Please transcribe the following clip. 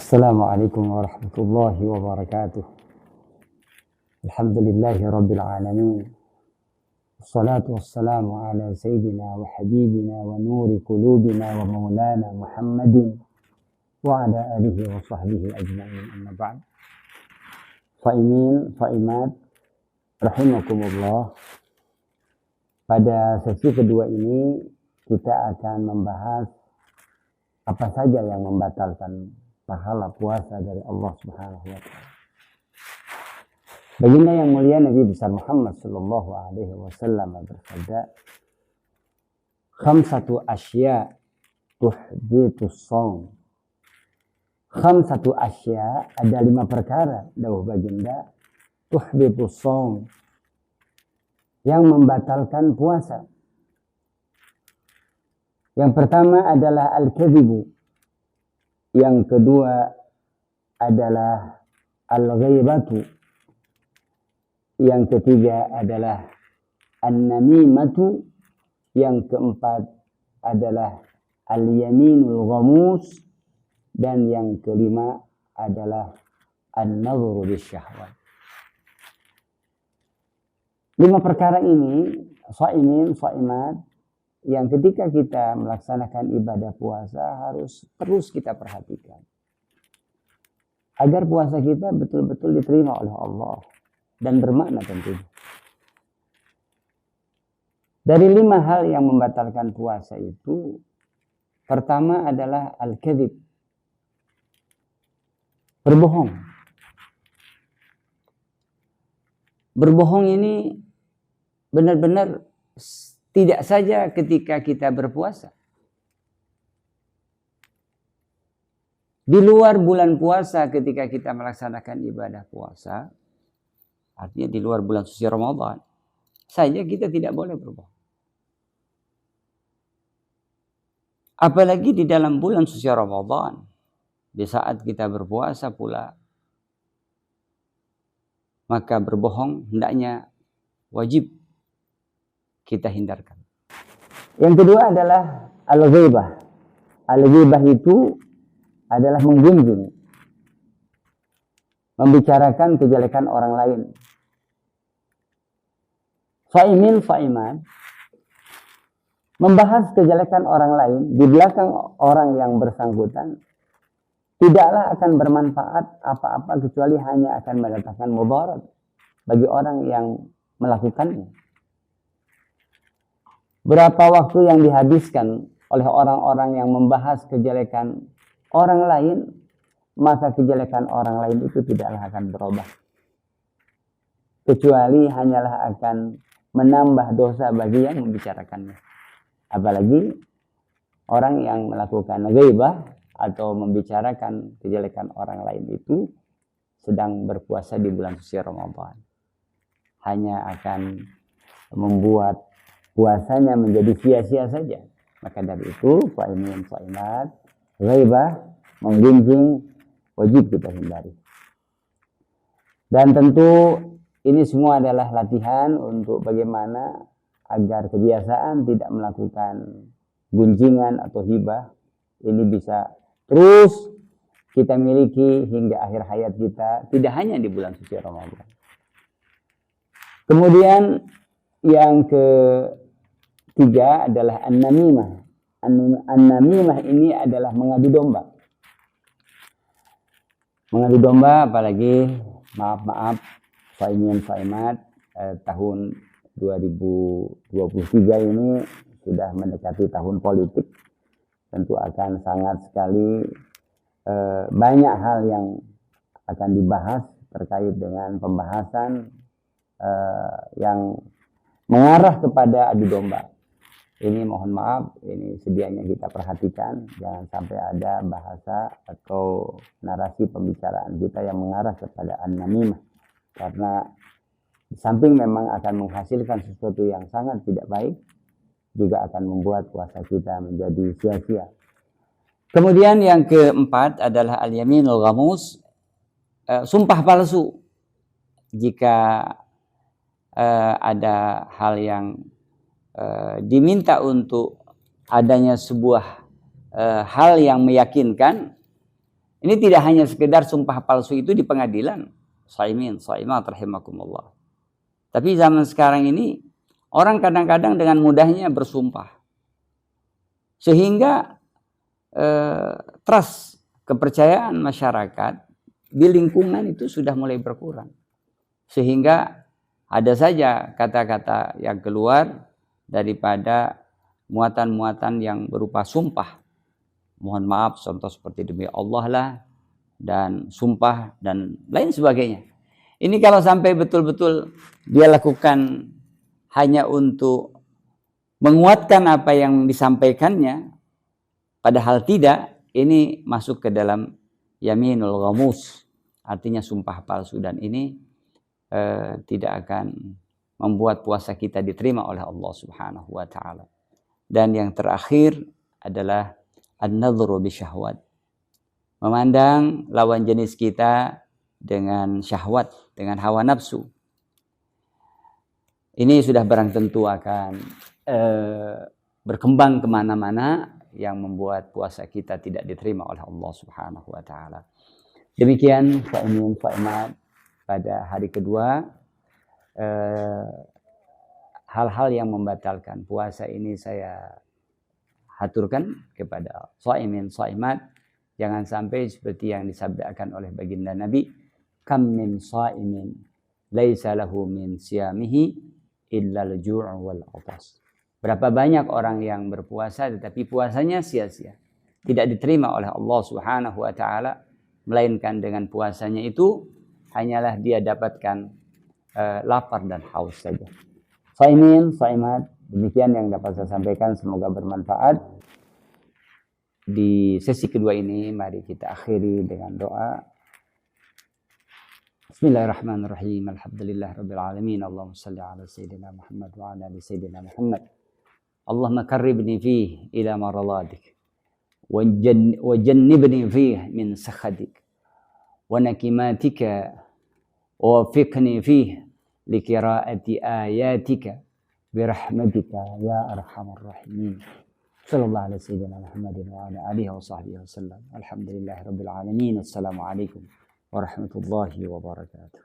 Assalamualaikum warahmatullahi wabarakatuh. Alhamdulillahi rabbil alamin. Wassalatu wassalamu ala sayyidina wa habibina wa nuri qulubina wa maulana Muhammadin wa ala alihi wa sahbihi ajma'in, amma ba'd. Fa'imin, fa'imat, rahimakumullah. Pada sesi kedua ini kita akan membahas apa saja yang membatalkan pahala puasa dari Allah Subhanahu wa taala. Baginda yang mulia Nabi besar Muhammad sallallahu alaihi wasallam bersabda, "Khamsatu asya tuhbitus shaum." Khamsatu asya, ada 5 perkara dawuh baginda, tuhbitus shaum, yang membatalkan puasa. Yang pertama adalah al-kadzibu. Yang kedua adalah al-ghaibatu. Yang ketiga adalah an-namimatu. Yang keempat adalah al-yaminul ghamus. Dan yang kelima adalah an-nadhru bisyahwat. 5 perkara ini, shaimin, shaimat, yang ketika kita melaksanakan ibadah puasa harus terus kita perhatikan. Agar puasa kita betul-betul diterima oleh Allah dan bermakna tentunya. Dari 5 hal yang membatalkan puasa itu, pertama adalah al-kadzib. Berbohong. Berbohong ini benar-benar tidak saja ketika kita berpuasa. Di luar bulan puasa ketika kita melaksanakan ibadah puasa, artinya di luar bulan suci Ramadan, saja kita tidak boleh berbohong. Apalagi di dalam bulan suci Ramadan, di saat kita berpuasa pula, maka berbohong hendaknya wajib kita hindarkan. Yang kedua adalah al-ghibah. Al-ghibah itu adalah menggunjing, membicarakan kejelekan orang lain. Fa'imin, fa'iman, membahas kejelekan orang lain di belakang orang yang bersangkutan tidaklah akan bermanfaat apa-apa kecuali hanya akan mendatangkan mudarat bagi orang yang melakukannya. Berapa waktu yang dihabiskan oleh orang-orang yang membahas kejelekan orang lain, maka kejelekan orang lain itu tidaklah akan berubah. Kecuali hanyalah akan menambah dosa bagi yang membicarakannya. Apalagi orang yang melakukan ghaibah atau membicarakan kejelekan orang lain itu sedang berpuasa di bulan suci Ramadan. Hanya akan membuat puasanya menjadi sia-sia saja. Maka dari itu, fa'imin, fa'imat, ghaibah, menggunjing, wajib kita hindari. Dan tentu ini semua adalah latihan untuk bagaimana agar kebiasaan tidak melakukan gunjingan atau hibah ini bisa terus kita miliki hingga akhir hayat kita, tidak hanya di bulan suci Ramadan. Kemudian yang ketiga adalah an-namimah. An-namimah ini adalah mengadu domba. Mengadu domba, apalagi maaf, fa'imin, fa'imat, tahun 2023 ini sudah mendekati tahun politik. Tentu akan sangat sekali banyak hal yang akan dibahas terkait dengan pembahasan yang mengarah kepada adu domba. Ini mohon maaf, ini sedianya kita perhatikan, jangan sampai ada bahasa atau narasi pembicaraan kita yang mengarah kepada an-namimah, karena di samping memang akan menghasilkan sesuatu yang sangat tidak baik, juga akan membuat puasa kita menjadi sia-sia. Kemudian yang keempat adalah al-yaminul ghamus, sumpah palsu. Jika ada hal yang diminta untuk adanya sebuah hal yang meyakinkan, Ini tidak hanya sekedar sumpah palsu itu di pengadilan. Shaimin, shaimat rahimakumullah. Tapi zaman sekarang ini orang kadang-kadang dengan mudahnya bersumpah. Sehingga trust, kepercayaan masyarakat di lingkungan itu sudah mulai berkurang. Sehingga ada saja kata-kata yang keluar daripada muatan-muatan yang berupa sumpah. Mohon maaf, contoh seperti demi Allah lah, dan sumpah, dan lain sebagainya. Ini kalau sampai betul-betul dia lakukan hanya untuk menguatkan apa yang disampaikannya, padahal tidak, ini masuk ke dalam yaminul ghamus, artinya sumpah palsu, dan ini tidak akan membuat puasa kita diterima oleh Allah Subhanahu wa taala. Dan yang terakhir adalah an-nadhru bisyahwat. Memandang lawan jenis kita dengan syahwat, dengan hawa nafsu. Ini sudah barang tentu akan berkembang kemana-mana yang membuat puasa kita tidak diterima oleh Allah Subhanahu wa taala. Demikian fa'imin fa'imat pada hari kedua, hal-hal yang membatalkan puasa ini saya haturkan kepada shaimin shaimat. Jangan sampai seperti yang disabdakan oleh baginda Nabi, kam min shaimin laisa lahu min siyamihi illa al-ju' wal 'atas. Berapa banyak orang yang berpuasa tetapi puasanya sia-sia, tidak diterima oleh Allah Subhanahu wa taala, melainkan dengan puasanya itu hanyalah dia dapatkan lapar dan haus saja. Shaimin shaimat, demikian yang dapat saya sampaikan, semoga bermanfaat. Di sesi kedua ini mari kita akhiri dengan doa. Bismillahirrahmanirrahim. Alhamdulillahirabbil alamin. Allahumma shalli ala sayyidina Muhammad wa ala ali sayyidina Muhammad. Allahumma qarribni fihi ila maradatik wa jannibni fihi min sakhatik wa nakimatika wa wafiqni fihi liqira'ati ayatika birahmatika ya arhamar rahimin. Sallallahu alaihi sayyidina Muhammadin wa ala alihi wa sahbihi wasallam. Alhamdulillahirabbil alamin. Assalamualaikum warahmatullahi wabarakatuh.